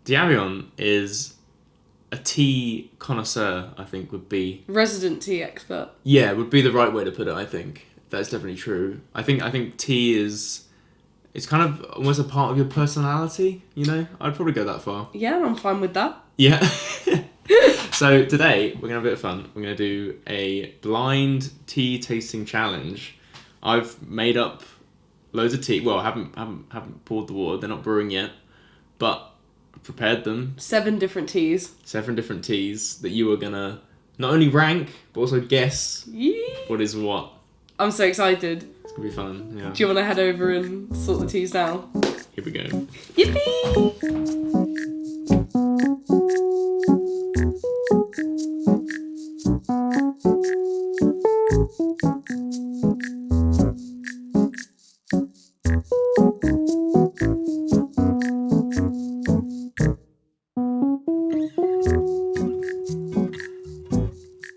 Deavion is a tea connoisseur, I think would be... Resident tea expert. Yeah, would be the right way to put it, I think. That's definitely true. I think tea is... It's kind of almost a part of your personality, you know? I'd probably go that far. Yeah, I'm fine with that. Yeah. So today, we're going to have a bit of fun. We're going to do a blind tea tasting challenge. I've made up loads of tea. Well, I haven't poured the water. They're not brewing yet. But I've prepared them. 7 different teas. 7 different teas that you are going to not only rank, but also guess what is what. I'm so excited. It's going to be fun, yeah. Do you want to head over and sort the teas now? Here we go. Yippee!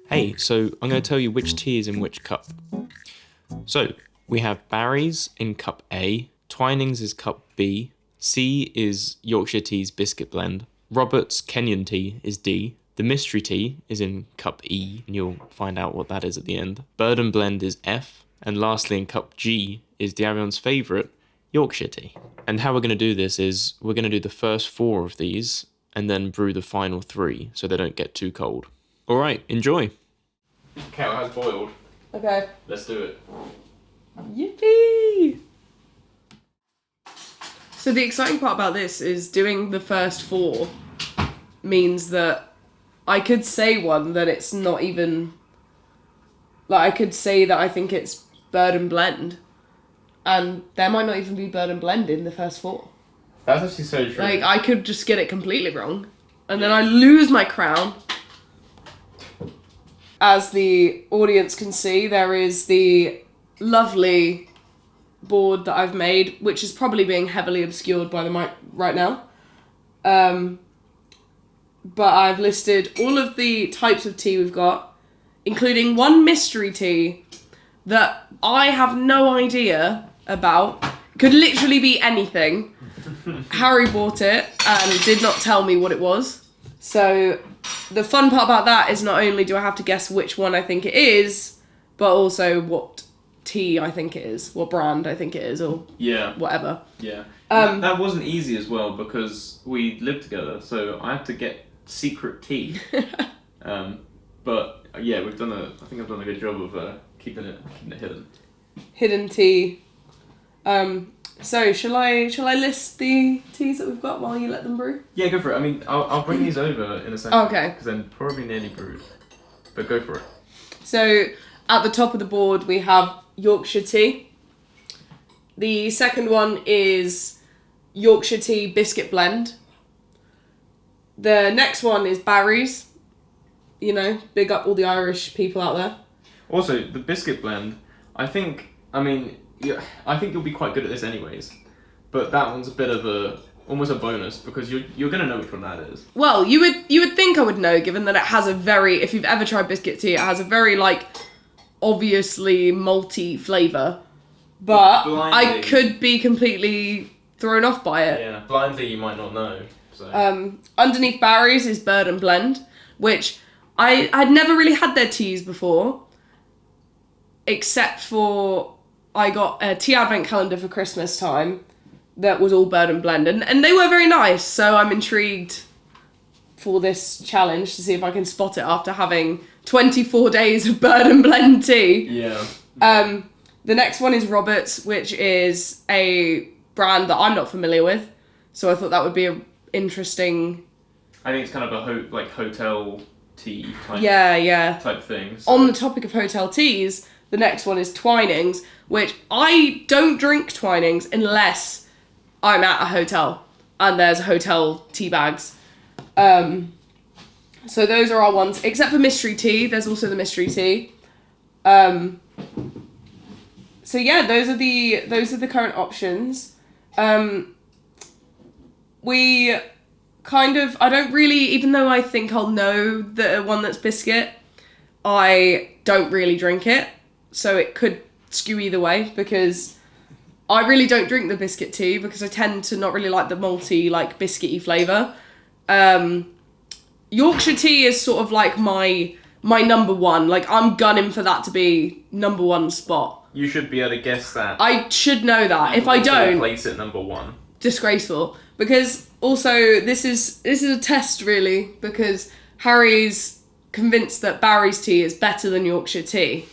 Hey, so I'm going to tell you which tea is in which cup. So, we have Barry's in cup A, Twinings is cup B, C is Yorkshire Tea's biscuit blend, Robert's Kenyan tea is D, the mystery tea is in cup E, and you'll find out what that is at the end, Bird and Blend is F, and lastly in cup G is Deavion's favourite, Yorkshire tea. And how we're going to do this is, we're going to do the first 4 of these, and then brew the final 3, so they don't get too cold. Alright, enjoy! Kettle has boiled. Okay. Let's do it. Yippee! So the exciting part about this is doing the first 4 means that I could say one that it's not even... Like, I could say that I think it's Bird and Blend, and there might not even be Bird and Blend in the first 4. That's actually so true. Like, I could just get it completely wrong, and then I lose my crown. As the audience can see, there is the lovely board that I've made, which is probably being heavily obscured by the mic right now. But I've listed all of the types of tea we've got, including one mystery tea that I have no idea about. Could literally be anything. Harry bought it and did not tell me what it was. So the fun part about that is not only do I have to guess which one I think it is, but also what tea I think it is, what brand I think it is, or whatever. Yeah. That wasn't easy as well because we lived together, so I had to get secret tea. But yeah, I think I've done a good job of keeping it hidden. Hidden tea. So shall I list the teas that we've got while you let them brew? Yeah, go for it. I mean, I'll bring these over in a second. Okay. Because they're probably nearly brewed. But go for it. So at the top of the board we have Yorkshire tea. The second one is Yorkshire tea biscuit blend. The next one is Barry's. You know, big up all the Irish people out there. Also, the biscuit blend, I think you'll be quite good at this anyways. But that one's a bit of almost a bonus because you're gonna know which one that is. Well, you would think I would know, given that it has a very, if you've ever tried biscuit tea, it has a very like obviously malty flavour. But blindly, I could be completely thrown off by it. Yeah, blindly you might not know. So. Underneath Barry's is Bird and Blend, which I'd never really had their teas before, except for I got a tea advent calendar for Christmas time that was all Bird and Blend, and they were very nice, so I'm intrigued for this challenge to see if I can spot it after having 24 days of Bird and Blend tea. Yeah. The next one is Robert's, which is a brand that I'm not familiar with, so I thought that would be a interesting... I think it's kind of a hotel tea type thing. So. On the topic of hotel teas, the next one is Twinings, which I don't drink Twinings unless I'm at a hotel and there's hotel tea bags. So those are our ones, except for mystery tea. There's also the mystery tea. So yeah, those are the current options. We kind of, I don't really, even though I think I'll know the one that's biscuit, I don't really drink it. So it could skew either way because I really don't drink the biscuit tea because I tend to not really like the malty, like biscuity flavour. Yorkshire tea is sort of like my number one. Like, I'm gunning for that to be number one spot. You should be able to guess that. I should know that. If I don't, place it number one. Disgraceful. Because also this is a test really, because Harry's convinced that Barry's tea is better than Yorkshire tea.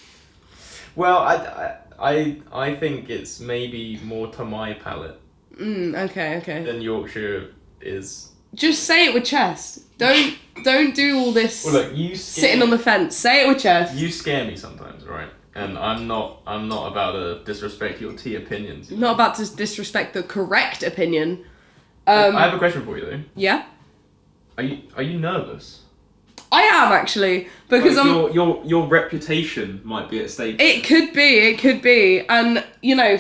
Well, I think it's maybe more to my palate. Okay. Than Yorkshire is. Just say it with chest. Don't do all this. Well, look, sitting on the fence. Say it with chest. You scare me sometimes, right? And I'm not about to disrespect your tea opinions. Not about to disrespect the correct opinion. I have a question for you though. Yeah. Are you nervous? I am actually, because your reputation might be at stake. It could be, and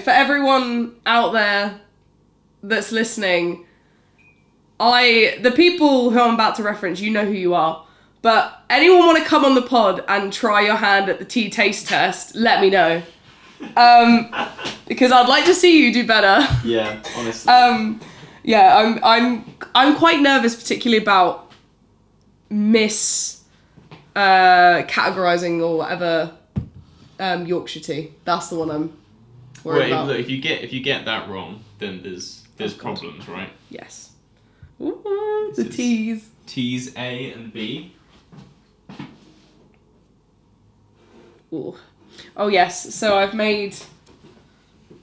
for everyone out there that's listening, the people who I'm about to reference, you know who you are. But anyone want to come on the pod and try your hand at the tea taste test? Let me know, because I'd like to see you do better. Yeah, honestly. Yeah, I'm quite nervous, particularly about categorizing or whatever Yorkshire tea. That's the one I'm worried about. Look, if you get that wrong, then there's problems, right? Yes. Ooh, the T's. T's A and B. Ooh. Oh yes. So I've made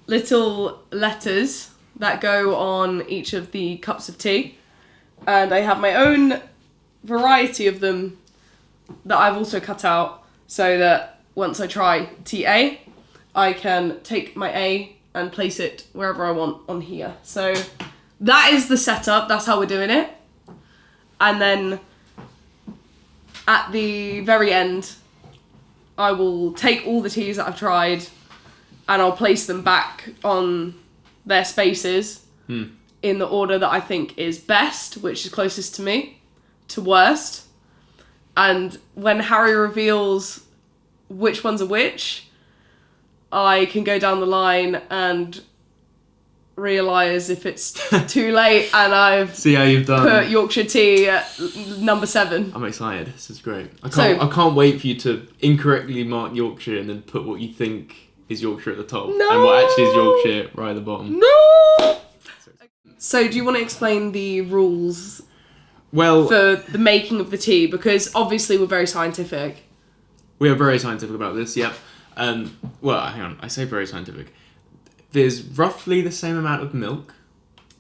little letters that go on each of the cups of tea, and I have my own variety of them that I've also cut out, so that once I try tea A, I can take my A and place it wherever I want on here. So that is the setup. That's how we're doing it. And then at the very end, I will take all the teas that I've tried and I'll place them back on their spaces in the order that I think is best, which is closest to me, to worst. And when Harry reveals which ones are which, I can go down the line and realise if it's too late and I've see how you've done. Put Yorkshire tea at number 7. I'm excited. This is great. I can't wait for you to incorrectly mark Yorkshire and then put what you think is Yorkshire at the top and what actually is Yorkshire right at the bottom. No! So do you want to explain the rules for the making of the tea? Because obviously we're very scientific. We are very scientific about this, yeah. Well, hang on. I say very scientific. There's roughly the same amount of milk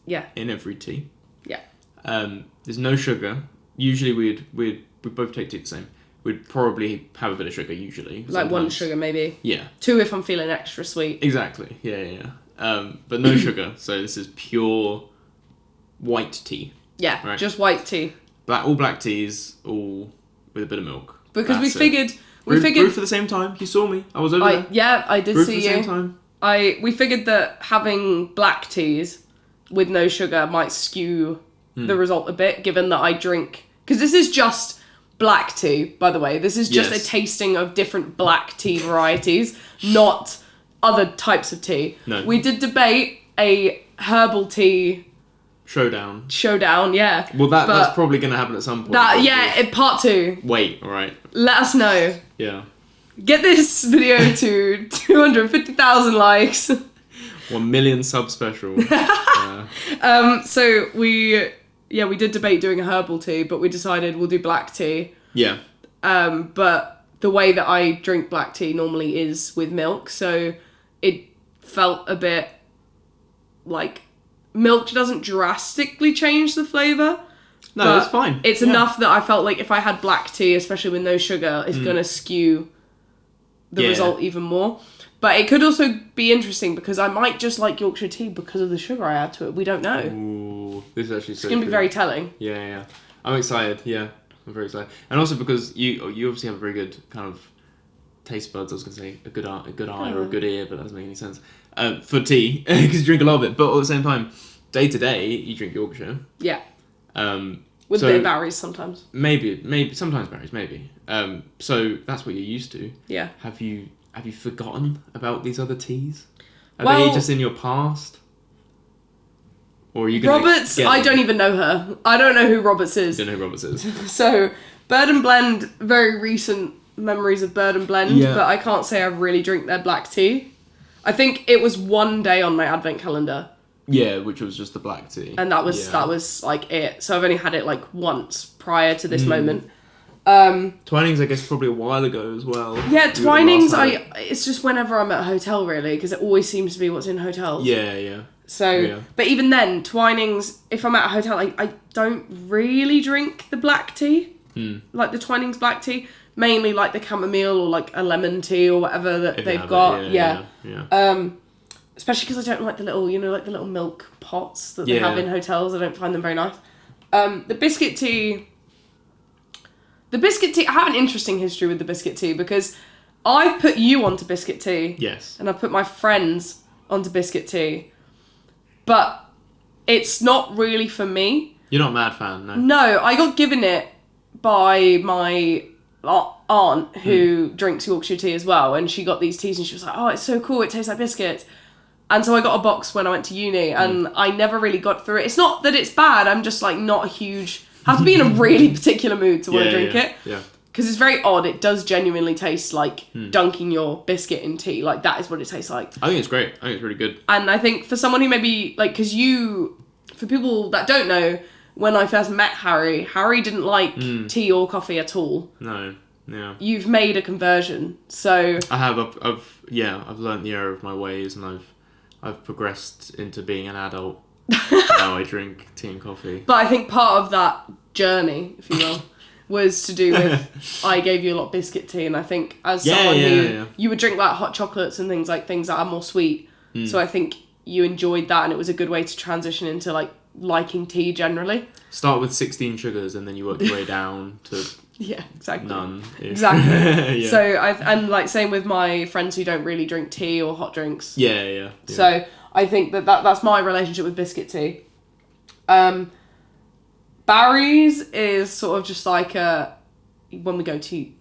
in every tea. Yeah. There's no sugar. Usually we'd both take tea the same. We'd probably have a bit of sugar usually. Like sometimes. 1 sugar maybe. Yeah. 2 if I'm feeling extra sweet. Exactly. Yeah. But no sugar. So this is pure white tea. Yeah, right? Just white tea. All black teas, all with a bit of milk. Because we figured brewed for the same time. You saw me. I was over there. Yeah, I did brewed see for the you. Same time. We figured that having black teas with no sugar might skew the result a bit, given that I drink... Because this is just black tea, by the way. This is just a tasting of different black tea varieties, not other types of tea. No. We did debate a herbal tea... Showdown, yeah. Well, that's probably going to happen at some point. Part 2. Wait, alright. Let us know. Yeah. Get this video to 250,000 likes. 1 million sub special. So we did debate doing a herbal tea, but we decided we'll do black tea. Yeah. But the way that I drink black tea normally is with milk, so it felt a bit like milk doesn't drastically change the flavour. No, it's fine. It's enough that I felt like if I had black tea, especially with no sugar, it's going to skew the result even more. But it could also be interesting because I might just like Yorkshire tea because of the sugar I add to it. We don't know. Ooh, this is actually so It's going to be very telling. Yeah. I'm excited, yeah. I'm very excited. And also because you obviously have a very good kind of taste buds. I was going to say a good eye or a good ear, but that doesn't make any sense. For tea, because you drink a lot of it. But at the same time, day to day, you drink Yorkshire. Yeah. With a bit of berries sometimes. Maybe sometimes berries, maybe. So that's what you're used to. Yeah. Have you forgotten about these other teas? Are they just in your past? Or are you going Roberts, I don't even know her. I don't know who Roberts is. You don't know who Roberts is. So, Bird and Blend, very recent memories of Bird and Blend, but I can't say I really drink their black tea. I think it was one day on my advent calendar. Yeah, which was just the black tea. And that was like it. So I've only had it like once prior to this moment. Twinings, I guess, probably a while ago as well. Yeah, Twinings, it's just whenever I'm at a hotel, really, because it always seems to be what's in hotels. Yeah. So, but even then, Twinings, if I'm at a hotel, I don't really drink the black tea. Like the Twinings black tea. Mainly like the chamomile or like a lemon tea or whatever that they've got. Yeah. Especially because I don't like the little, like the little milk pots that they have in hotels. I don't find them very nice. The biscuit tea, I have an interesting history with the biscuit tea because I've put you onto biscuit tea. Yes. And I've put my friends onto biscuit tea. But it's not really for me. You're not a mad fan, no? No, I got given it by my aunt who drinks Yorkshire tea as well, and she got these teas and she was like, oh, it's so cool, it tastes like biscuit. And so I got a box when I went to uni and I never really got through it. It's not that it's bad, I'm just like not a huge... have to be in a really particular mood to want to drink it. Yeah. Because it's very odd, it does genuinely taste like dunking your biscuit in tea, like that is what it tastes like. I think it's great, I think it's really good. And I think for someone who maybe, like, because for people that don't know, when I first met Harry didn't like tea or coffee at all. No, yeah. You've made a conversion, so... I have, I've learnt the error of my ways and I've progressed into being an adult. Now I drink tea and coffee. But I think part of that journey, if you will, was to do with, I gave you a lot of biscuit tea, and I think as someone who, you would drink like hot chocolates and things that are more sweet, so I think you enjoyed that and it was a good way to transition into like liking tea generally. Start with 16 sugars and then you work your way down to exactly none. Exactly. So and like same with my friends who don't really drink tea or hot drinks. Yeah. So I think that's my relationship with biscuit tea. Barry's is sort of just like when we go to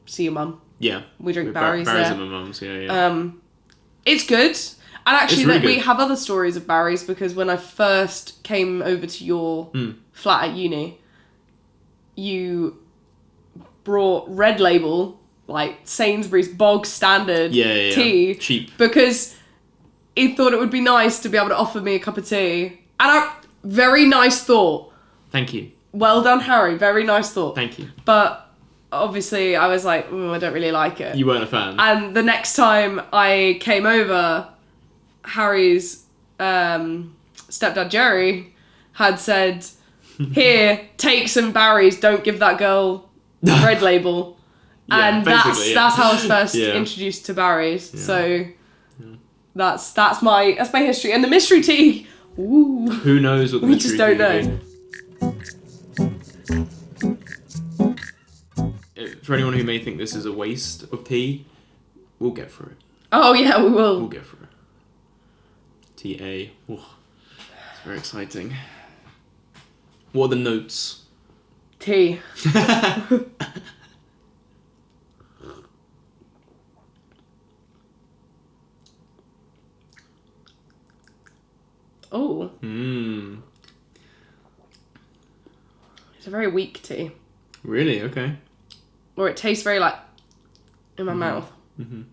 see your mum. Yeah. We drink Barry's there. Barry's at my mum's, yeah. It's good. And actually, really we have other stories of Barry's because when I first came over to your flat at uni, you brought Red Label, like Sainsbury's bog standard tea. Cheap. Because he thought it would be nice to be able to offer me a cup of tea. And very nice thought. Thank you. Well done, Harry. Very nice thought. Thank you. But obviously, I was like, I don't really like it. You weren't a fan. And the next time I came over, Harry's stepdad Jerry had said, here, take some Barry's, don't give that girl Red Label. And that's how I was first introduced to Barry's. So that's my history. And the mystery tea, ooh, who knows what the we just don't know. For anyone who may think this is a waste of tea, we'll get through it. Oh yeah, we will. We'll get through it. TA. Ooh, it's very exciting. What are the notes? Tea. Oh. It's a very weak tea. Really? Okay. Or it tastes very like in my mouth. Do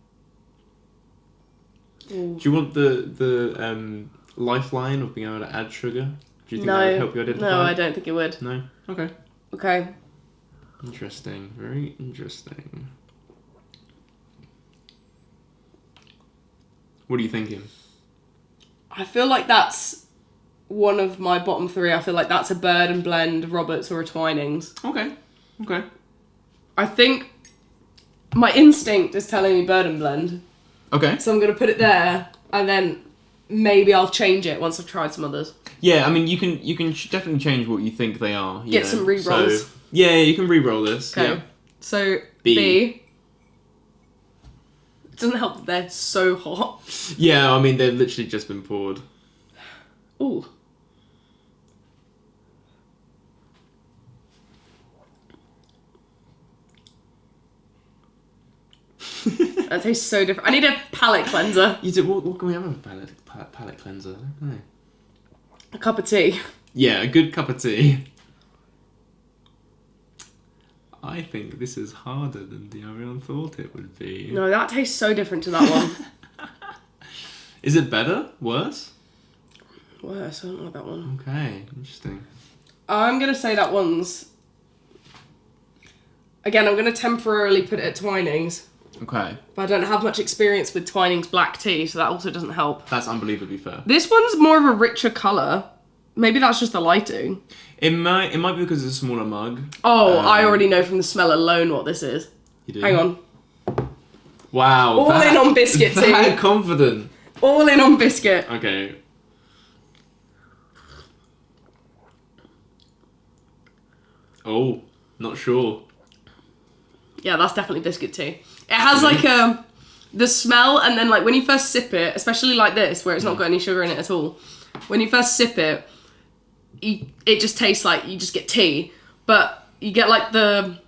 you want the lifeline of being able to add sugar? Do you think that would help you identify? No, I don't think it would. No? Okay. Okay. Interesting. Very interesting. What are you thinking? I feel like that's one of my bottom three. I feel like that's a Bird and Blend, Roberts, or a Twinings. Okay. I think my instinct is telling me Bird and Blend. Okay. So I'm going to put it there, and then maybe I'll change it once I've tried some others. Yeah, I mean, you can definitely change what you think they are. Get some re-rolls. So, yeah, you can re-roll this. Okay. Yeah. So, B. It doesn't help that they're so hot. Yeah, I mean, they've literally just been poured. Ooh. That tastes so different. I need a palate cleanser. You do, what can we have with a palate cleanser? I don't know. A cup of tea. Yeah, a good cup of tea. I think this is harder than Deavion thought it would be. No, that tastes so different to that one. Is it better? Worse? Worse, I don't like that one. Okay, interesting. I'm going to say that one's... Again, I'm going to temporarily put it at Twinings. Okay. But I don't have much experience with Twinings black tea, so that also doesn't help. That's unbelievably fair. This one's more of a richer colour. Maybe that's just the lighting. It might be because it's a smaller mug. Oh, I already know from the smell alone what this is. You do? Hang on. Wow. All in on biscuit tea. That confident. All in on biscuit. Okay. Oh, not sure. Yeah, that's definitely biscuit tea. It has like the smell, and then like when you first sip it, especially like this, where it's not got any sugar in it at all, when you first sip it, it just tastes like you just get tea, but you get like I've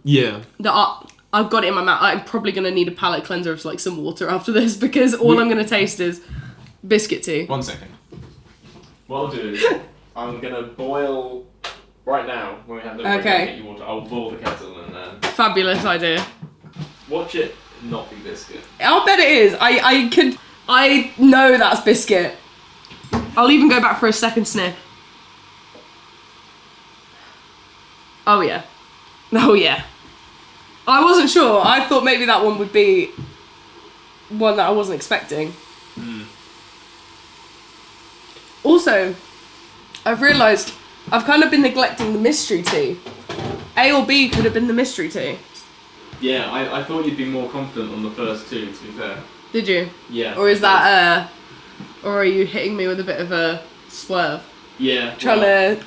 got it in my mouth. I'm probably going to need a palate cleanser of like some water after this, because all I'm going to taste is biscuit tea. 1 second. What I'll do is I'm going to boil right now when we have the get you water. I'll boil the kettle and then Fabulous idea. watch it not be biscuit. I'll bet it is. I know that's biscuit. I'll even go back for a second sniff. Oh yeah. Oh yeah. I wasn't sure. I thought maybe that one would be one that I wasn't expecting. Also, I've realised I've kind of been neglecting the mystery tea. A or B could have been the mystery tea. Yeah, I thought you'd be more confident on the first two, to be fair. Did you? Yeah. Or is that or are you hitting me with a bit of a swerve? Yeah. Trying to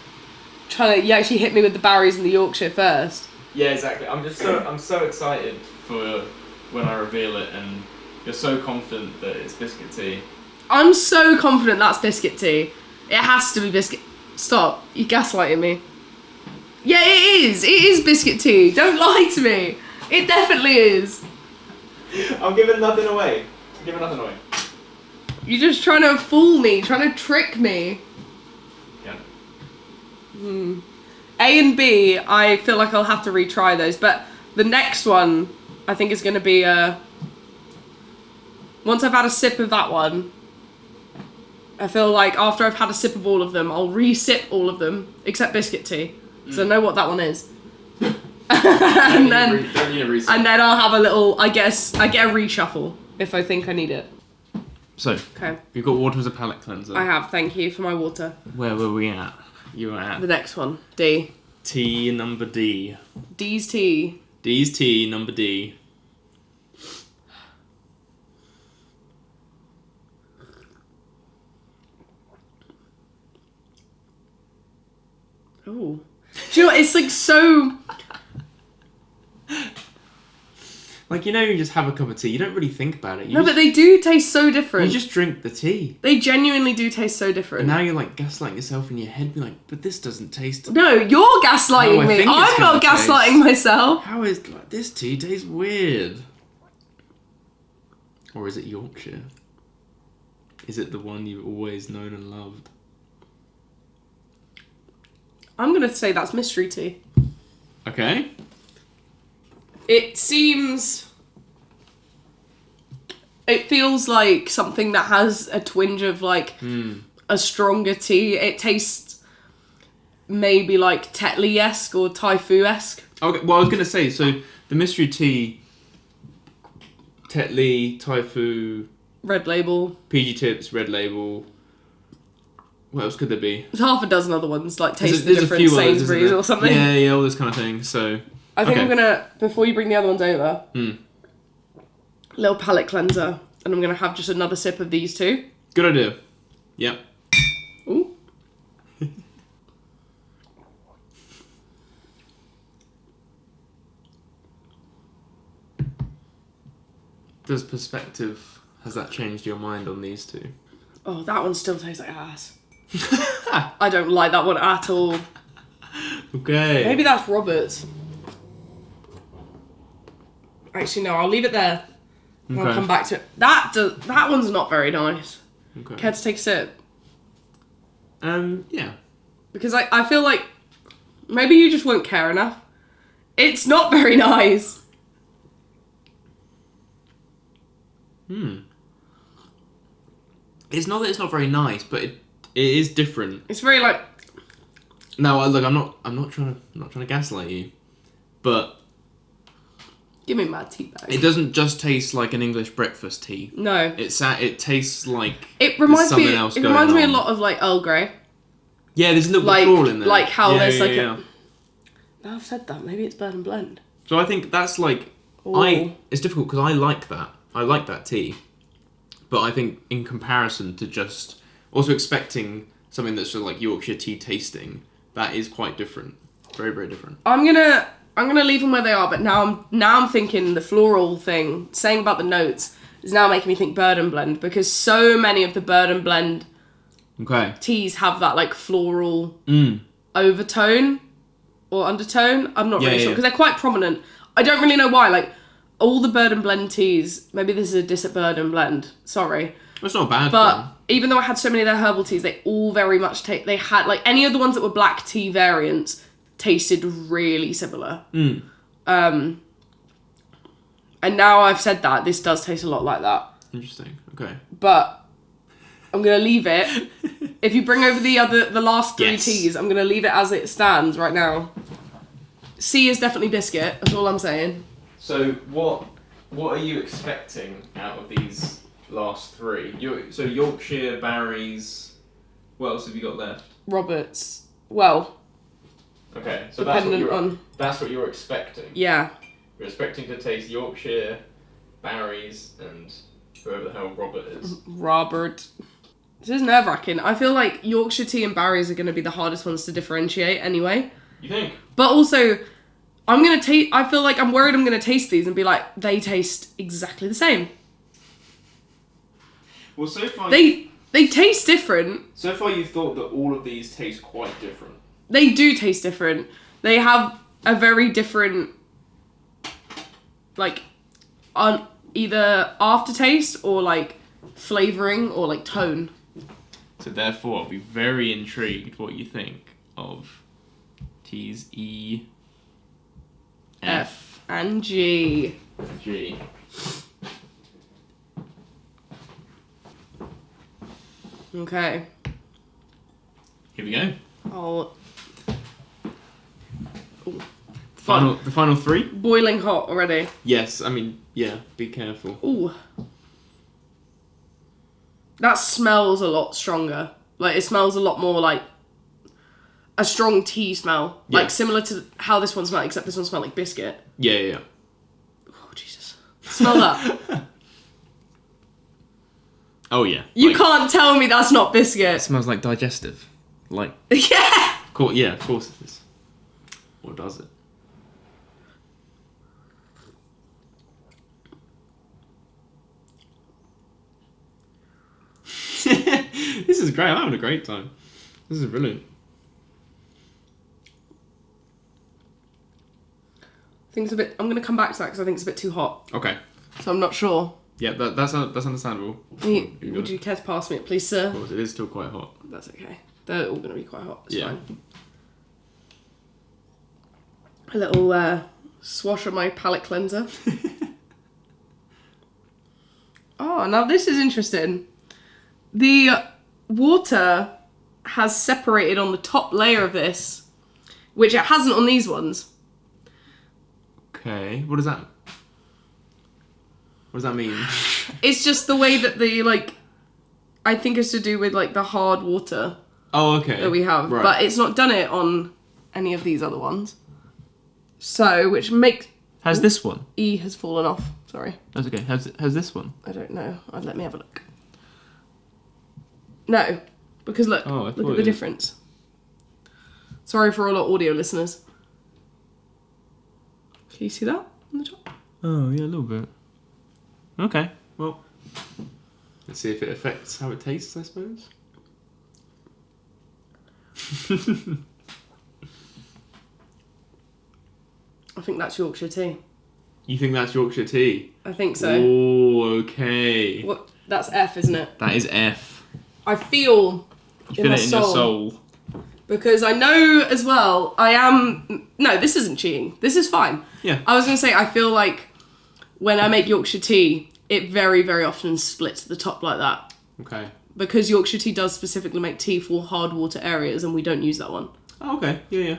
you actually hit me with the Barrys and the Yorkshire first. Yeah, exactly. I'm so excited for when I reveal it, and you're so confident that it's biscuit tea. I'm so confident that's biscuit tea. It has to be biscuit. Stop. You're gaslighting me. Yeah, it is. It is biscuit tea. Don't lie to me. It definitely is. I'm giving nothing away. You're just trying to fool me, trying to trick me. Yeah. A and B, I feel like I'll have to retry those, but the next one, I think is going to be once I've had a sip of that one, I feel like after I've had a sip of all of them, I'll re-sip all of them, except biscuit tea, so I know what that one is. and then I'll have a little, I get a reshuffle if I think I need it. So, Okay. you've got water as a palate cleanser. I have, thank you for my water. Where were we at? You were at The next one, D. tea number D. D's tea. D's tea number D. Oh. Do you know what? It's like so... Like, you just have a cup of tea, you don't really think about it. No, but they do taste so different. You just drink the tea. They genuinely do taste so different. And now you're like gaslighting yourself in your head, being like, but this doesn't taste... No, you're gaslighting me. I'm not gaslighting myself. How is like, this tea tastes weird? Or is it Yorkshire? Is it the one you've always known and loved? I'm going to say that's mystery tea. Okay. It seems... It feels like something that has a twinge of, like, a stronger tea. It tastes maybe, like, Tetley-esque or Thai-fu-esque. Okay, well, I was going to say, so the mystery tea, Tetley, Thai-fu... Red Label. PG Tips, Red Label... What else could there be? There's half a dozen other ones, like Taste the There's Difference, a few others, Sainsbury's or something. Yeah, all this kind of thing, so... I think I'm going to, before you bring the other ones over, little palate cleanser, and I'm going to have just another sip of these two. Good idea. Yep. Ooh. Does perspective, has that changed your mind on these two? Oh, that one still tastes like ass. I don't like that one at all. Okay. Maybe that's Robert's. Actually, no, I'll leave it there. And I'll come back to it. That one's not very nice. Okay. Care to take a sip? Yeah. Because I feel like maybe you just won't care enough. It's not very nice. It's not that it's not very nice, but it is different. It's very like. No, look, I'm not trying to gaslight you, but Give me my tea bag. it doesn't just taste like an English breakfast tea. No. It tastes like It reminds something me. else It going reminds me a on. lot of like Earl Grey. Yeah, there's a little Like- bit of floral in there. like how Yeah, there's yeah, like a- yeah. Now I've said that. Maybe it's Bird and Blend. So I think that's like Ooh. it's difficult because I like that. I like that tea, but I think in comparison to just also expecting something that's sort of like Yorkshire tea tasting, that is quite different. Very, very different. I'm gonna leave them where they are, but now I'm thinking the floral thing, saying about the notes, is now making me think Bird and Blend, because so many of the Bird and Blend Okay. teas have that like floral overtone or undertone. I'm not really sure, yeah. because they're quite prominent. I don't really know why. Like all the Bird and Blend teas, maybe this is a diss at Bird and Blend. Sorry. That's not a bad But thing. even though I had so many of their herbal teas, they all very much they had like any of the ones that were black tea variants tasted really similar. And now I've said that, this does taste a lot like that. Interesting. Okay. But I'm gonna leave it. If you bring over the last three Yes. teas, I'm gonna leave it as it stands right now. C is definitely biscuit. That's all I'm saying. So what are you expecting out of these last three? So Yorkshire, Barry's. What else have you got left? Roberts. Well, Okay, so dependent on that's what you're expecting. yeah. You're expecting to taste Yorkshire, Barry's, and whoever the hell Robert is. Robert. This is nerve wracking. I feel like Yorkshire tea and Barry's are going to be the hardest ones to differentiate anyway. You think? But also, I feel like I'm worried I'm going to taste these and be like, they taste exactly the same. Well, so far They taste different. so far you've thought that all of these taste quite different. They do taste different. They have a very different, like, either aftertaste or like flavouring or like tone. So therefore, I'll be very intrigued what you think of T's E, F and G. G. Okay. Here we go. I'll... Ooh. The final three? Boiling hot already. Yes, I mean, yeah, be careful. Ooh. That smells a lot stronger. Like, it smells a lot more like a strong tea smell. Yeah. Like, similar to how this one smelled, except this one smelled like biscuit. Yeah. Oh, Jesus. Smell that. Oh, yeah. You can't tell me that's not biscuit. It smells like digestive. Like, Yeah! of course it is. Or does it? This is great. I'm having a great time. This is brilliant. I think it's a bit... I'm going to come back to that because I think it's a bit too hot. Okay. So I'm not sure. Yeah, that's understandable. Would you care to pass me it, please, sir? Of course, it is still quite hot. That's okay. They're all going to be quite hot. It's Yeah. fine. A little swash of my palate cleanser. Oh, now this is interesting. The water has separated on the top layer of this, which it hasn't on these ones. Okay. What does that mean? It's just the way that the, like, I think it's to do with, like, the hard water Oh, okay. that we have. Right. But it's not done it on any of these other ones. So, which makes... Has this one? E has fallen off. Sorry. That's okay. Has this one? I don't know. Let me have a look. No. Because look. Oh, I look thought at the it- difference. Sorry for all our audio listeners. Can you see that on the top? Oh, yeah, a little bit. Okay, well, let's see if it affects how it tastes, I suppose. I think that's Yorkshire tea. You think that's Yorkshire tea? I think so. Oh, okay. What? That's F, isn't it? That is F. I feel You feel it in your soul. Because I know as well, I am... No, this isn't cheating. This is fine. Yeah. I was going to say, I feel like when I make Yorkshire tea, it very, very often splits the top like that. Okay. Because Yorkshire tea does specifically make tea for hard water areas, and we don't use that one. Oh, okay. Yeah.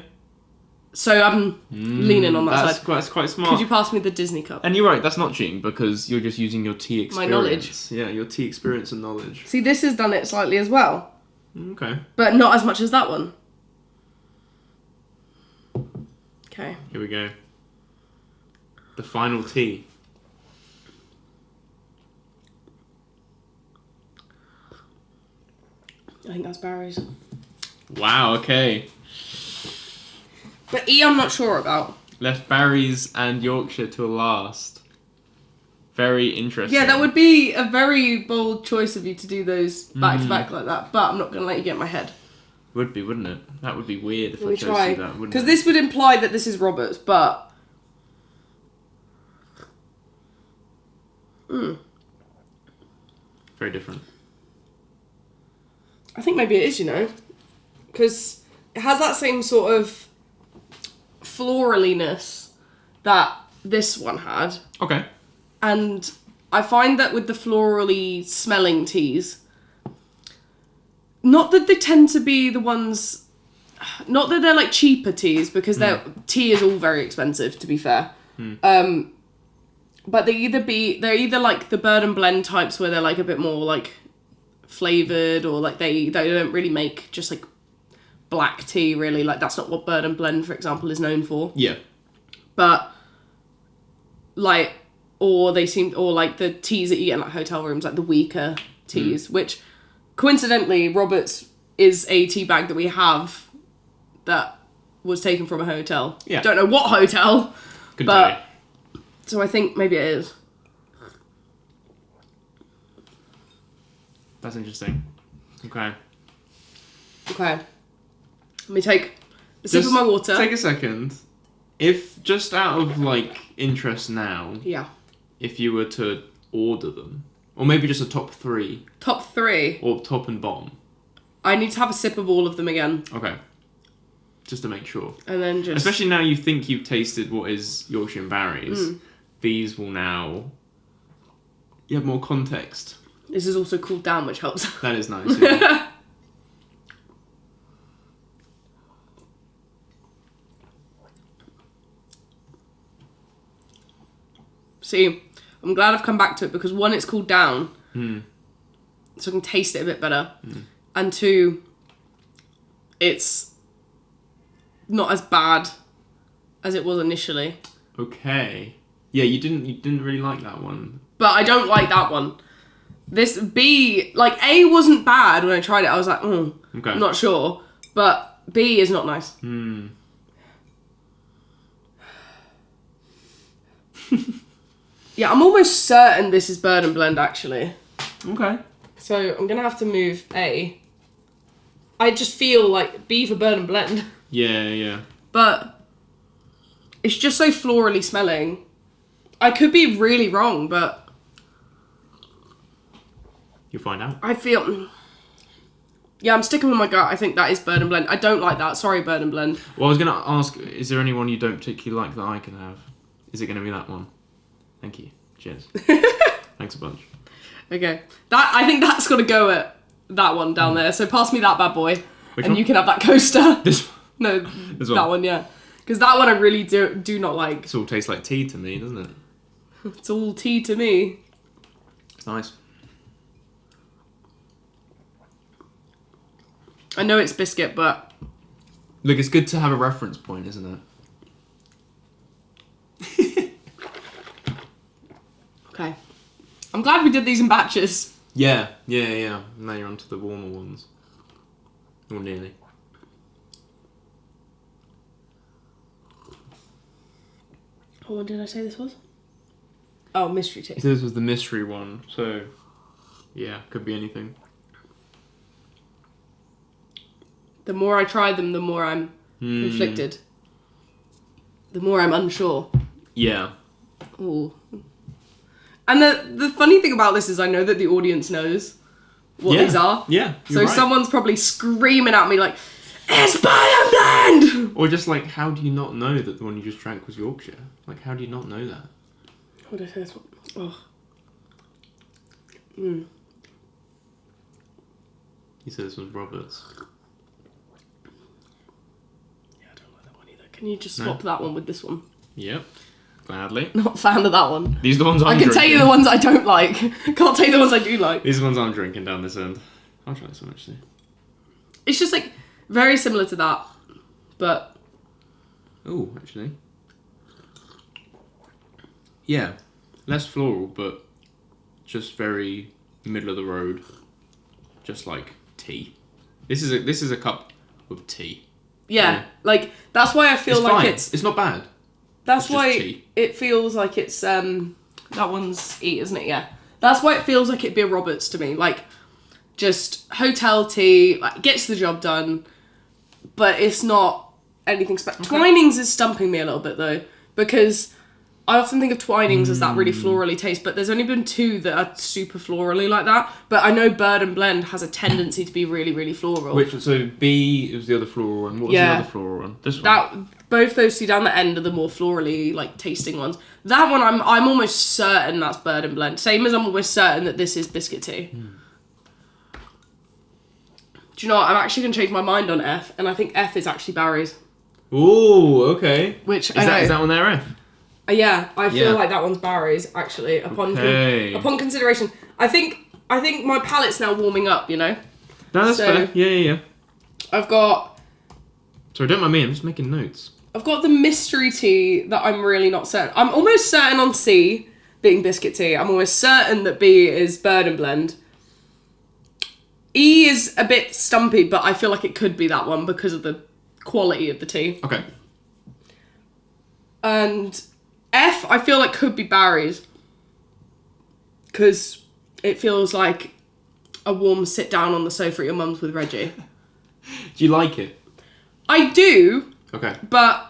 So I'm leaning on that side. That's quite smart. Could you pass me the Disney cup? And you're right, that's not cheating because you're just using your tea experience. My knowledge. Yeah, your tea experience and knowledge. See, this has done it slightly as well. Okay. But not as much as that one. Okay. Here we go. The final tea. I think that's Barry's. Wow, okay. But E, I'm not sure about. Left Barry's and Yorkshire to last. Very interesting. Yeah, that would be a very bold choice of you to do those back to back like that. But I'm not going to let you get in my head. Would be, wouldn't it? That would be weird if Let I me chose try. to do that, wouldn't it? Because this would imply that this is Robert's, but... Very different. I think maybe it is, you know. Because it has that same sort of floraliness that this one had. Okay. And I find that with the florally smelling teas, not that they tend to be the ones, not that they're like cheaper teas, because tea is all very expensive, to be fair. But they're either like the bird and blend types where they're like a bit more like flavoured, or like they don't really make just like black tea really. Like that's not what bird and blend, for example, is known for. Yeah. But like, or like the teas that you get in like hotel rooms, like the weaker teas, which coincidentally Robert's is a tea bag that we have that was taken from a hotel. Yeah. Don't know what hotel. Good but day. So I think maybe it is. That's interesting. Okay. Okay. Let me take a sip of my water. Take a second. If, just out of, like, interest now, Yeah. if you were to order them, or maybe just a top 3. Top 3. Or top and bottom. I need to have a sip of all of them again. Okay. Just to make sure. And then just... Especially now you think you've tasted what is Yorkshire and Barry's. These will now... You have more context. This is also cooled down, which helps. That is nice. Yeah. See, I'm glad I've come back to it because 1, it's cooled down, so I can taste it a bit better, and 2, it's not as bad as it was initially. Okay. Yeah, you didn't really like that one. But I don't like that one. This B, like A wasn't bad when I tried it. I was like, okay. I'm not sure, but B is not nice. Yeah, I'm almost certain this is bird and blend, actually. Okay. So I'm gonna have to move A. I just feel like B for bird and blend. Yeah. But it's just so florally smelling. I could be really wrong, but You'll find out. I feel... Yeah, I'm sticking with my gut. I think that is bird and blend. I don't like that. Sorry, bird and blend. Well, I was going to ask, is there anyone you don't particularly like that I can have? Is it going to be that one? Thank you. Cheers. Thanks a bunch. Okay. I think that's got to go at that one down there. So pass me that bad boy. Which and one? you can have that coaster. This one? No, This one? that one, yeah. Because that one I really do not like. This all tastes like tea to me, doesn't it? It's all tea to me. It's nice. I know it's biscuit, but... Look, it's good to have a reference point, isn't it? Okay. I'm glad we did these in batches. Yeah. Now you're onto the warmer ones. Or nearly. Oh, what did I say this was? Oh, mystery tea. So this was the mystery one, so... Yeah, could be anything. The more I try them, the more I'm conflicted. The more I'm unsure. Yeah. Ooh. And the funny thing about this is I know that the audience knows. what these are. Yeah, So you're right. someone's probably screaming at me like, it's Bird and Blend! Or just like, how do you not know that the one you just drank was Yorkshire? Like, how do you not know that? What did I say this one? Oh. Mm. You said this was Roberts. Yeah, I don't like that one either. Can you just swap that one with this one? Yep. Gladly. Not a fan of that one. These are the ones I'm I can drinking. tell you the ones I don't like. Can't tell you the ones I do like. These are the ones I'm drinking down this end. I'll try this one actually. It's just like very similar to that, but Oh, actually. Yeah. Less floral, but just very middle of the road. Just like tea. This is a cup of tea. yeah, like that's why I feel It's like fine. it's. It's not bad. That's it's just why tea. it feels like it's that one's E, isn't it? Yeah. That's why it feels like it'd be a Roberts to me. Like just hotel tea, like gets the job done, but it's not anything special. Okay. Twinings is stumping me a little bit though, because I often think of Twinings as that really florally taste, but there's only been 2 that are super florally like that. But I know Bird and Blend has a tendency to be really, really floral. So B was the other floral one. What was the other floral one? This one. That both those 2 down the end are the more florally like tasting ones. That one I'm almost certain that's Bird and Blend. Same as I'm almost certain that this is biscuit tea. Do you know what? I'm actually gonna change my mind on F, and I think F is actually Barry's. Ooh, okay. Which is that one there F? Yeah, I feel Yeah. like that one's Barry's actually. Upon consideration, I think my palate's now warming up. You know. No, that's fair. Yeah. I've got Sorry, don't mind me. I'm just making notes. the mystery tea that I'm really not certain. I'm almost certain on C being biscuit tea. I'm almost certain that B is Bird and Blend. E is a bit stumpy, but I feel like it could be that one because of the quality of the tea. Okay. And F, I feel like could be Barry's. Because it feels like a warm sit down on the sofa at your mum's with Reggie. Do you like it? I do, Okay. but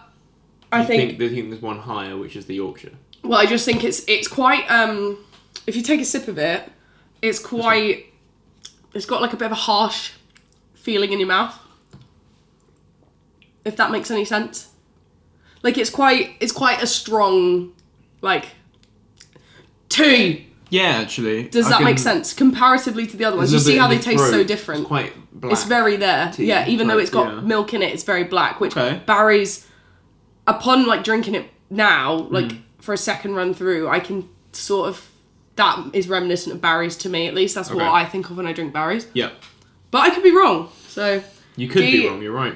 I think there's one higher, which is the Yorkshire. well, I just think it's quite if you take a sip of it, it's quite it's got like a bit of a harsh feeling in your mouth. If that makes any sense. Like it's quite a strong like tea. Yeah, actually. Does that make sense? Comparatively to the other ones. You see how they taste so different. It's quite black. It's very there. tea. Yeah, even though Like, it's got yeah. milk in it, it's very black, which Okay. Barry's, upon like drinking it now, like for a second run through, I can sort of, that is reminiscent of Barry's to me, at least. That's what Okay. I think of when I drink Barry's. Yeah. But I could be wrong. So You could D- be wrong, you're right.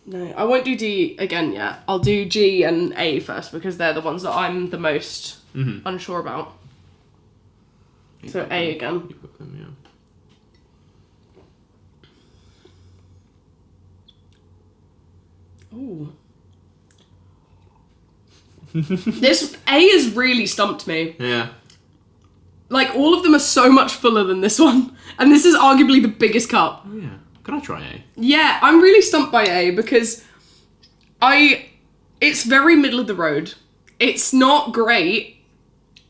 no, I won't do D again yet. I'll do G and A first because they're the ones that I'm the most unsure about. So A again. You've got them, yeah. Ooh. This A has really stumped me. Yeah. Like, all of them are so much fuller than this one. And this is arguably the biggest cup. Oh, yeah. Can I try A? Yeah, I'm really stumped by A because it's very middle of the road. It's not great,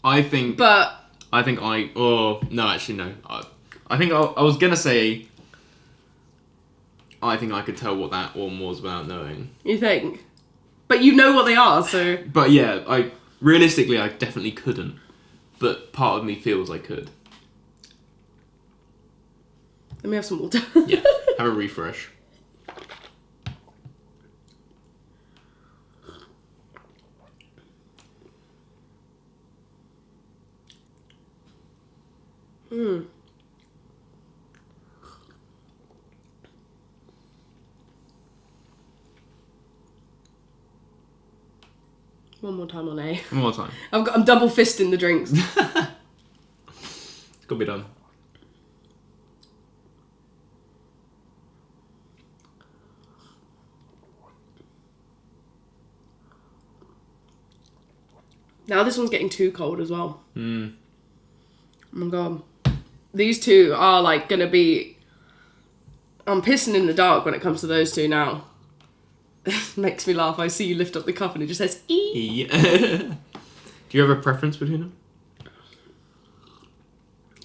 but no, actually, no. I think I was going to say, I think I could tell what that one was without knowing. you think? But you know what they are, so... But yeah, realistically, I definitely couldn't. But part of me feels I could. Let me have some water. Yeah, have a refresh. One more time on A. One more time. I'm double fisting the drinks. Could be done. Now this one's getting too cold as well. Oh my god. These two are like gonna be... I'm pissing in the dark when it comes to those two now. Makes me laugh. I see you lift up the cup and it just says E. Do you have a preference between them?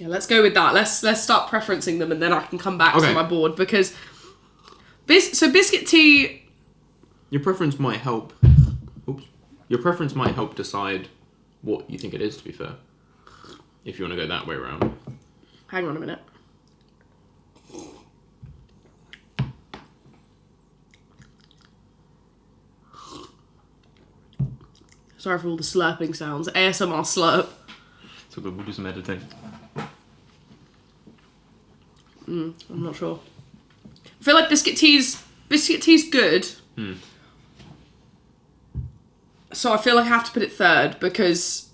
Yeah, let's go with that. Let's start preferencing them, and then I can come back to my board, because biscuit tea. Your preference might help. Oops. Your preference might help decide what you think it is. To be fair, if you want to go that way around. Hang on a minute. Sorry for all the slurping sounds. ASMR slurp. So good. We'll do some editing. I'm not sure. I feel like biscuit tea's good. So I feel like I have to put it third, because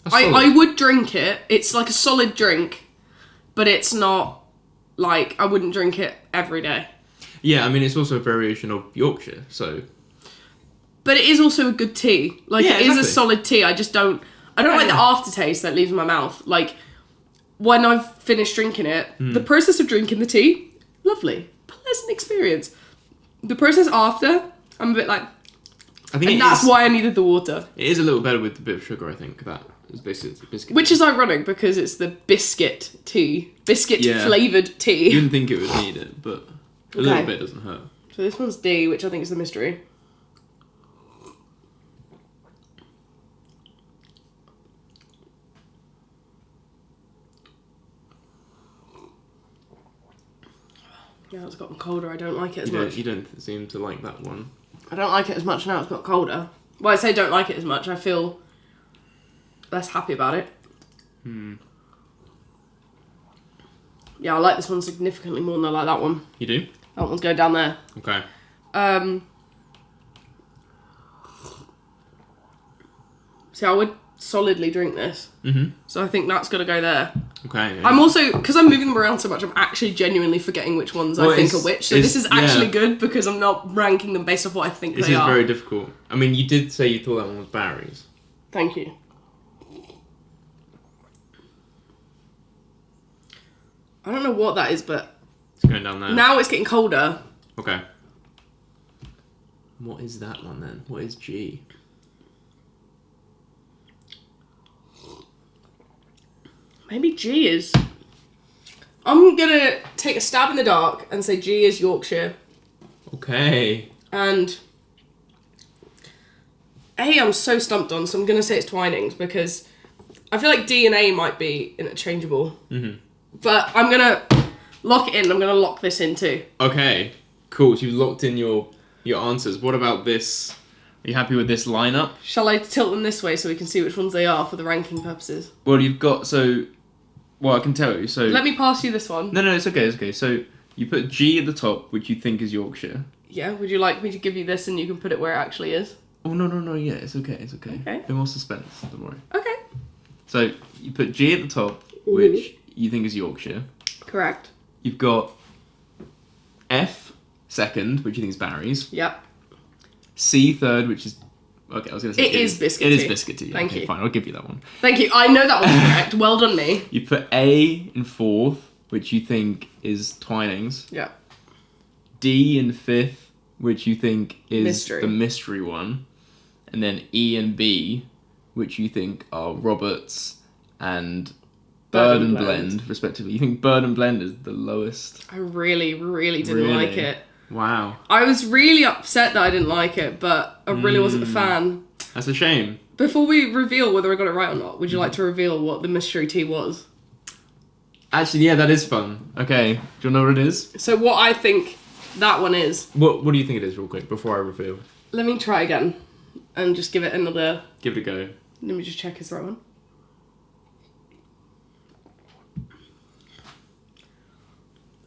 I would drink it. It's like a solid drink, but it's not like I wouldn't drink it every day. Yeah, I mean, it's also a variation of Yorkshire, so. But it is also a good tea. Like, it is a solid tea. I don't like the aftertaste that leaves in my mouth. Like, when I've finished drinking it, the process of drinking the tea, lovely. Pleasant experience. The process after, I'm a bit like... that's why I needed the water. It is a little better with a bit of sugar, I think. That is basically biscuit. Which is ironic, because it's the biscuit tea. Biscuit-flavoured tea. You wouldn't think it would need it, but a little bit doesn't hurt. So this one's D, which I think is the mystery. Yeah, it's gotten colder. I don't like it as much. You don't seem to like that one. I don't like it as much now it's got colder. Well, I say don't like it as much. I feel less happy about it. Yeah, I like this one significantly more than I like that one. You do? That one's going down there. Okay. See, I would solidly drink this. So I think that's got to go there. Okay. I'm also, because I'm moving them around so much, I'm actually genuinely forgetting which ones I think are which. So this is actually good, because I'm not ranking them based off what I think they are. This is very difficult. I mean, you did say you thought that one was Barry's. Thank you. I don't know what that is, but... It's going down there. Now it's getting colder. Okay. What is that one then? What is G? Maybe G is... I'm going to take a stab in the dark and say G is Yorkshire. Okay. And A, I'm so stumped on, so I'm going to say it's Twinings, because I feel like D and A might be interchangeable. But I'm going to lock it in. I'm going to lock this in too. Okay. Cool. So you've locked in your answers. What about this? Are you happy with this lineup? Shall I tilt them this way so we can see which ones they are for the ranking purposes? Well, you've got... Well, I can tell you. So let me pass you this one. No, it's okay. It's okay. So you put G at the top, which you think is Yorkshire. Yeah. Would you like me to give you this and you can put it where it actually is? Oh no. Yeah, it's okay. It's okay. Okay. Bit more suspense. Don't worry. Okay. So you put G at the top, which you think is Yorkshire. Correct. You've got F second, which you think is Barry's. Yep. C third, which is... Okay, I was going to say... It is biscuit tea. It is biscuit tea. Thank you. Fine, I'll give you that one. Thank you. I know that one's correct. Well done, me. You put A in fourth, which you think is Twinings. Yeah. D in fifth, which you think is Mystery. the mystery one. And then E and B, which you think are Roberts and Bird and Blend, respectively. You think Bird and Blend is the lowest? I really, really didn't like it. Wow. I was really upset that I didn't like it, but I really wasn't a fan. That's a shame. Before we reveal whether I got it right or not, would you like to reveal what the mystery tea was? Actually, yeah, that is fun. Okay, do you know what it is? So what I think that one is... What do you think it is, real quick, before I reveal? Let me try again and just give it another... Give it a go. Let me just check it's the right one.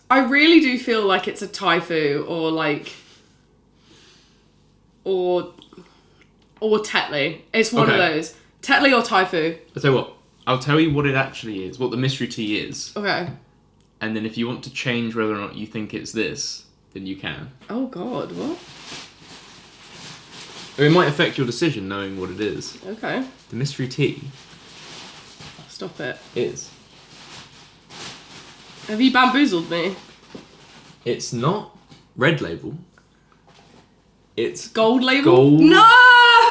I really do feel like it's a Taifu or like... Or Tetley. It's one of those. Tetley or Taifu. I'll tell you what. I'll tell you what it actually is, what the mystery tea is. Okay. And then if you want to change whether or not you think it's this, then you can. Oh god, what? It might affect your decision knowing what it is. Okay. The mystery tea Stop it. is... Have you bamboozled me? It's not Red Label. It's Gold label? Gold No!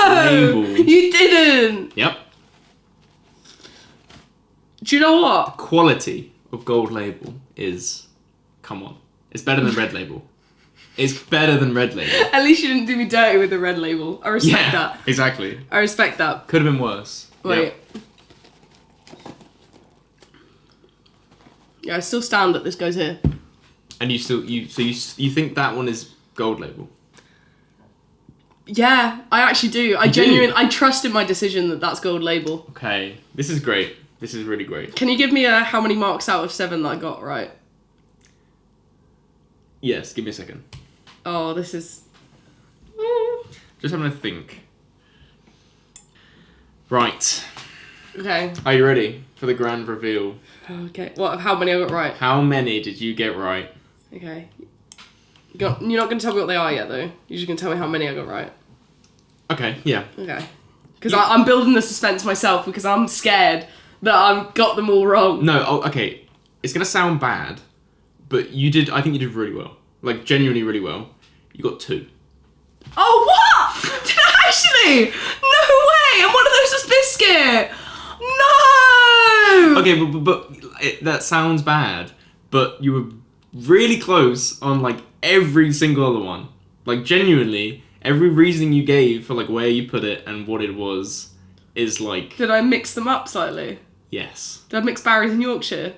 label. You didn't! Yep. Do you know what? Quality of Gold Label is, come on, it's better than Red Label. It's better than Red Label. At least you didn't do me dirty with the Red Label. I respect that. Exactly. I respect that. Could have been worse. Wait. Yep. Yeah, I still stand that this goes here. And you think that one is Gold Label? Yeah, I actually do. I trust in my decision that that's Gold Label. Okay, this is great. This is really great. Can you give me how many marks out of 7 that I got right? Yes, give me a second. Oh, this is... Just having to think. Right. Okay. Are you ready for the grand reveal? Okay. What? How many I got right? How many did you get right? Okay. You're not going to tell me what they are yet, though. You're just going to tell me how many I got right. Okay, yeah. Okay. Because I'm building the suspense myself because I'm scared that I've got them all wrong. No, okay. It's going to sound bad, but I think you did really well. Like, genuinely really well. You got 2. Oh, what? Did I actually? No way! And one of those was biscuit! No! Okay, but that sounds bad, but you were really close on, like, every single other one. Like, genuinely, every reasoning you gave for, like, where you put it and what it was is, like... Did I mix them up slightly? Yes. Did I mix Barry's and Yorkshire?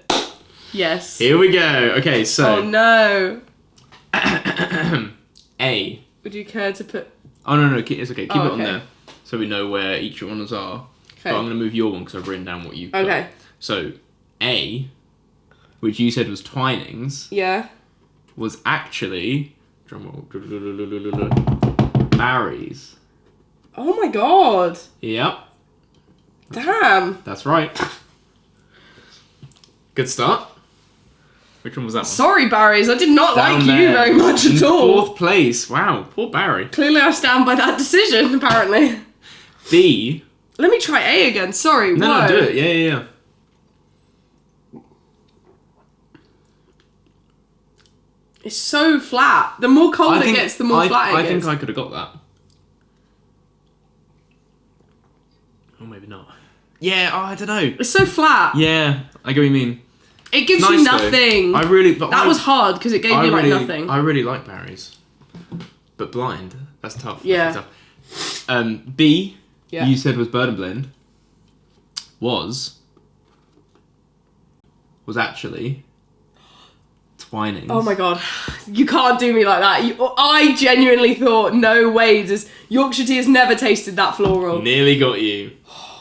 Yes. Here we go. Okay, so... Oh, no. A. Would you care to put... Oh, no, it's okay. Keep it on okay. there so we know where each ones are. Okay. But I'm going to move your one because I've written down what you put. Okay. So, A, which you said was Twinings, Yeah. was actually... Drumroll. Barry's. Oh, my God. Yep. Damn. That's right. Good start. Which one was that one? Sorry, Barry's. I did not Down like there. you very much at all. 4th place. Wow, poor Barry. Clearly, I stand by that decision, apparently. B. Let me try A again. Sorry. No, do it. Yeah. It's so flat. The more cold it gets, the more flat it I gets. think I could have got that. Or maybe not. Yeah, I don't know. It's so flat. Yeah, I get what you mean. It gives Nice you though. nothing. That was hard because it gave you like nothing. I really like Barry's. But blind, that's tough. Yeah. That's tough. B, Yeah. you said was Bird and Blend, was actually Twinings. Oh my God. You can't do me like that. I genuinely thought, no way, Yorkshire tea has never tasted that floral. Nearly got you.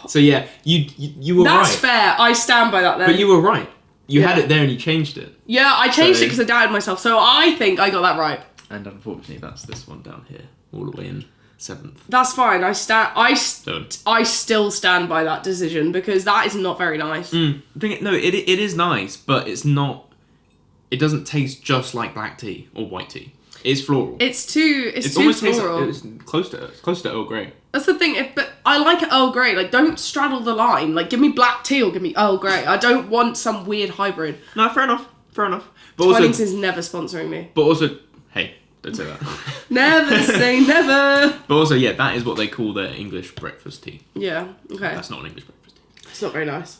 So yeah, you were right. That's fair. I stand by that then. But you were right. You had it there and you changed it. Yeah, I changed it because I doubted myself. So I think I got that right. And unfortunately, that's this one down here, all the way in 7th. That's fine. I Done. still stand by that decision because that is not very nice. No, it is nice, but it's not. It doesn't taste just like black tea or white tea. It's floral. It's too almost floral. It's close to Earl Grey. That's the thing. But I like Earl Grey. Like, don't straddle the line. Like, give me black tea or give me Earl Grey. I don't want some weird hybrid. No, fair enough. But Twinings is never sponsoring me. But also, hey, don't say that. Never say never. But also, yeah, that is what they call their English breakfast tea. Yeah. Okay. That's not an English breakfast tea. It's not very nice.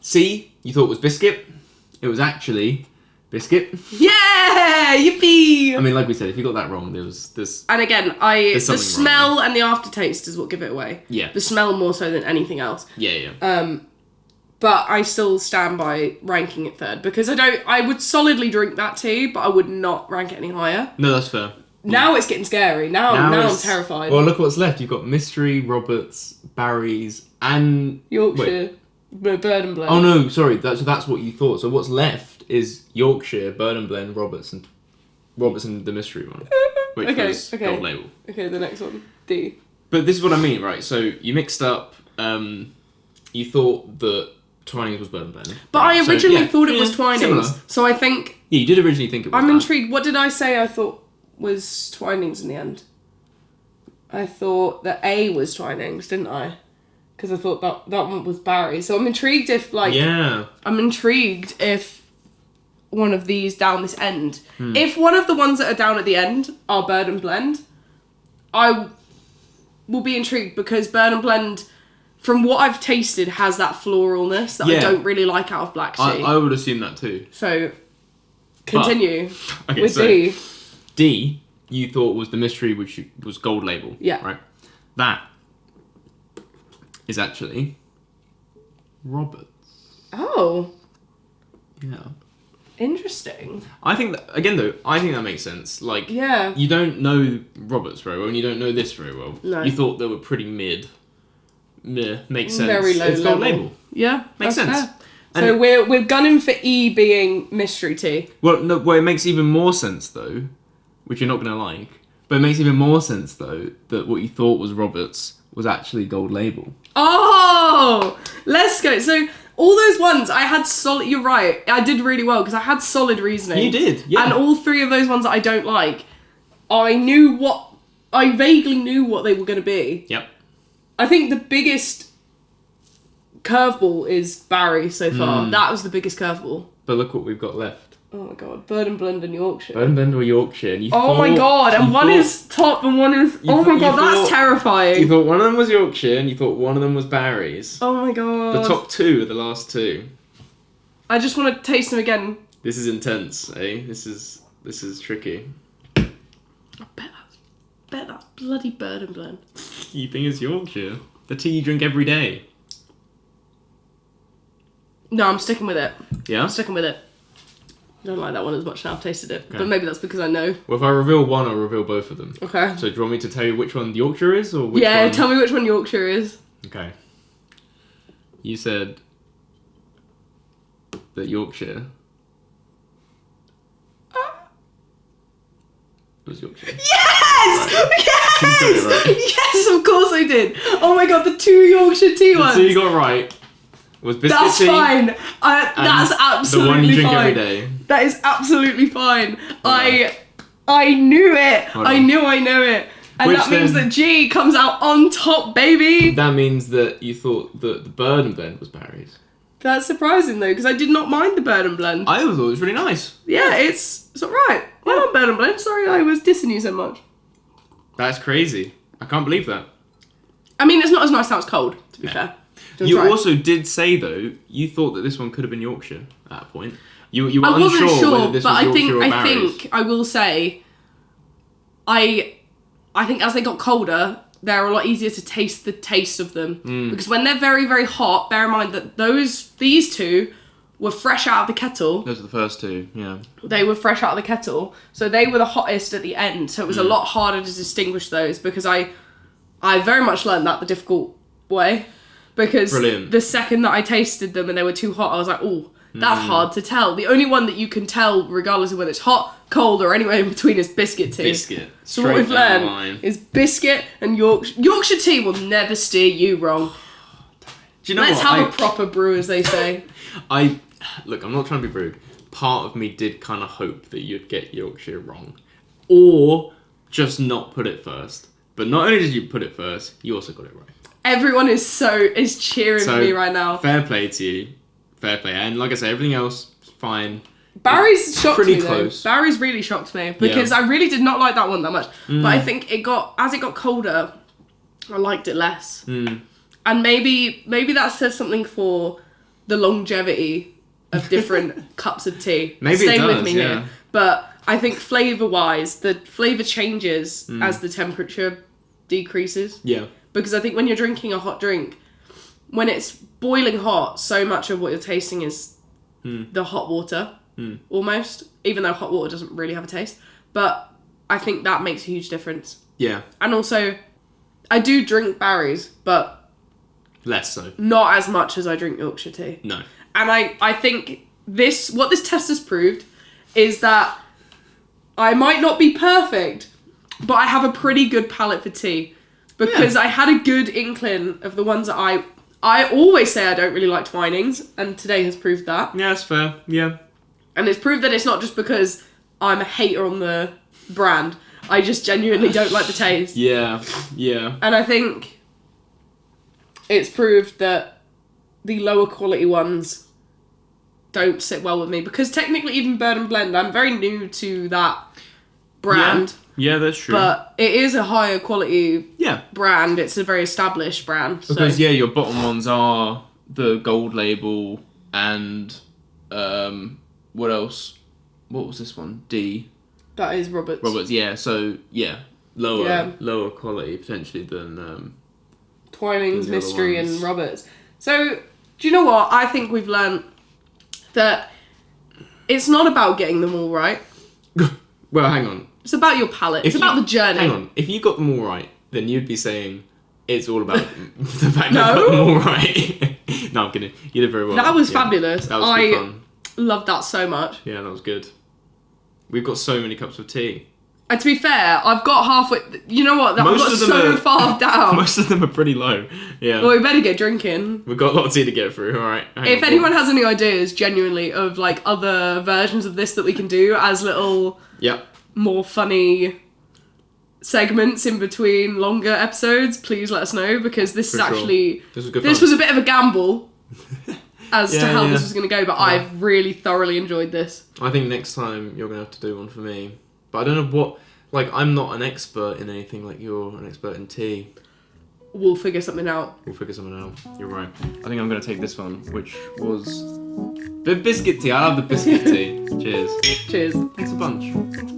C, you thought was biscuit. It was actually biscuit. Yeah! Yippee! I mean, like we said, if you got that wrong, there's this. And again, the smell wrong and the aftertaste is what give it away. Yeah. The smell more so than anything else. Yeah. But I still stand by ranking it 3rd because I would solidly drink that tea, but I would not rank it any higher. No, that's fair. Now it's getting scary. Now I'm terrified. Well, look what's left. You've got Mystery, Roberts, Barry's, and Yorkshire, Bird and Blend. Oh no, sorry. That's what you thought. So what's left is Yorkshire, Bird and Blend, Roberts, and the mystery one, which was Gold Label. Okay, the next one, D. But this is what I mean, right? So you mixed up. You thought that Twinings was Bird and Blend, but right? I originally thought it was Twinings. Similar. So I think. Yeah, you did originally think it was. I'm that. intrigued. What did I say? I thought was Twinings in the end. I thought that A was Twinings, didn't I? Because I thought that one was Barry. So I'm intrigued if I'm intrigued if one of these down this end. If one of the ones that are down at the end are Bird and Blend, I will be intrigued because Bird and Blend from what I've tasted, has that floralness that I don't really like out of black tea. I would assume that too. So, continue Okay, with so D. D, you thought was the mystery, which was gold label. Yeah. Right? That is actually Roberts. Oh, Yeah. interesting. I think that, again though, I think that makes sense. Like, Yeah. you don't know Roberts very well, and you don't know this very well. No. You thought they were pretty mid. Meh, makes sense. Very low it's gold level. label. Yeah, Makes that's sense. fair. And So we're gunning for E being mystery tea. Well, no, well, it makes even more sense though, which you're not going to like. But it makes even more sense though that what you thought was Roberts was actually gold label. Oh, let's go. So all those ones I had solid. You're right. I did really well because I had solid reasoning. You did, yeah. And all three of those ones that I don't like, I vaguely knew what they were going to be. Yep. I think the biggest curveball is Barry so far. That was the biggest curveball. But look what we've got left. Oh my god, Bird and Blend and Yorkshire. Bird and Blend or Yorkshire. And you Oh my god, and one is top and one is... Oh my god, that's terrifying. You thought one of them was Yorkshire and you thought one of them was Barry's. Oh my god. The top two are the last two. I just want to taste them again. This is intense, eh? This is tricky. I bet that's bloody Bird and Blend. You think it's Yorkshire? The tea you drink every day. No, I'm sticking with it. Yeah? I'm sticking with it. I don't like that one as much now I've tasted it. Okay. But maybe that's because I know. Well, if I reveal one, I'll reveal both of them. Okay. So do you want me to tell you which one Yorkshire is, or which Yeah, one? tell me which one Yorkshire is. Okay. You said that Yorkshire was Yorkshire. Yes! Yes! You got it right. Yes, of course I did. Oh my god, the two Yorkshire tea The ones. two you got right was biscuit That's tea. fine. That's and absolutely the one you drink fine. every day. That is absolutely fine. Hold I knew it. Hold I on. knew I know it. And Which that means then- that G comes out on top, baby. That means that you thought that the Bird and Blend was Barry's. That's surprising though, because I did not mind the Bird and Blend. I thought it was really nice. Yeah, it's alright. Well done, Bird and Blend. Sorry I was dissing you so much. That's crazy. I can't believe that. I mean, it's not as nice now it's cold, to be fair. You try? also did say though, you thought that this one could have been Yorkshire at that point. You were I wasn't unsure sure, whether this but was Yorkshire or I Barry's. think I will say, I think as they got colder, they're a lot easier to taste the taste of them because when they're very very hot, bear in mind that these two were fresh out of the kettle. Those are the first two, yeah. They were fresh out of the kettle, so they were the hottest at the end. So it was a lot harder to distinguish those because I very much learned that the difficult way because Brilliant. the second that I tasted them and they were too hot, I was like, oh. That's hard to tell. The only one that you can tell, regardless of whether it's hot, cold, or anywhere in between, is biscuit tea. Biscuit. So what Straight we've down the learned line. is biscuit and Yorkshire tea will never steer you wrong. Do you know Let's what? have a proper brew, as they say. Look, I'm not trying to be rude. Part of me did kind of hope that you'd get Yorkshire wrong. Or just not put it first. But not only did you put it first, you also got it right. Everyone is cheering for me right now. Fair play to you. Fair play. And like I say, everything else, fine. Barry's shocked Pretty me close. though. Barry's really shocked me because I really did not like that one that much. But I think as it got colder, I liked it less. And maybe that says something for the longevity of different cups of tea. Maybe Stay it does, with me yeah. here. But I think flavour-wise, the flavour changes as the temperature decreases. Yeah. Because I think when you're drinking a hot drink, when it's boiling hot, so much of what you're tasting is the hot water, almost. Even though hot water doesn't really have a taste. But I think that makes a huge difference. Yeah. And also, I do drink Barry's, but Less so. not as much as I drink Yorkshire tea. No. And I think what this test has proved is that I might not be perfect, but I have a pretty good palate for tea. Because I had a good inkling of the ones that I always say I don't really like Twinings, and today has proved that. Yeah, that's fair. Yeah. And it's proved that it's not just because I'm a hater on the brand. I just genuinely don't like the taste. Yeah. Yeah. And I think it's proved that the lower quality ones don't sit well with me. Because technically even Bird and Blend, I'm very new to that brand. Yeah, that's true. But it is a higher quality Yeah. brand. It's a very established brand. Because, so. yeah, your bottom ones are the gold label and, what else? What was this one? D. That is Roberts. Roberts, yeah. So, yeah, lower Yeah. lower quality, potentially, than... Twinings, the other Mystery, ones. and Roberts. So, do you know what? I think we've learnt that it's not about getting them all right. Well, hang on. It's about your palate. It's about the journey. Hang on. If you got them all right, then you'd be saying it's all about the fact No. that you got them all right. No, I'm kidding. You did very well. That was fabulous. That was good fun. Loved that so much. Yeah, that was good. We've got so many cups of tea. And to be fair, I've got halfway... You know what? I've Most got of them so are- far down. Most of them are pretty low. Yeah. Well, we better get drinking. We've got a lot of tea to get through. All right. If anyone has any ideas, genuinely, of like other versions of this that we can do as little Yep. more funny segments in between longer episodes, please let us know, because this is For sure. actually... This was good This fun. was a bit of a gamble as to Yeah, how yeah. this was going to go, but I've really thoroughly enjoyed this. I think next time you're going to have to do one for me. But I don't know what... Like, I'm not an expert in anything like you're an expert in tea. We'll figure something out. We'll figure something out. You're right. I think I'm going to take this one, which was... The biscuit tea. I love the biscuit tea. Cheers. Cheers. Thanks a bunch.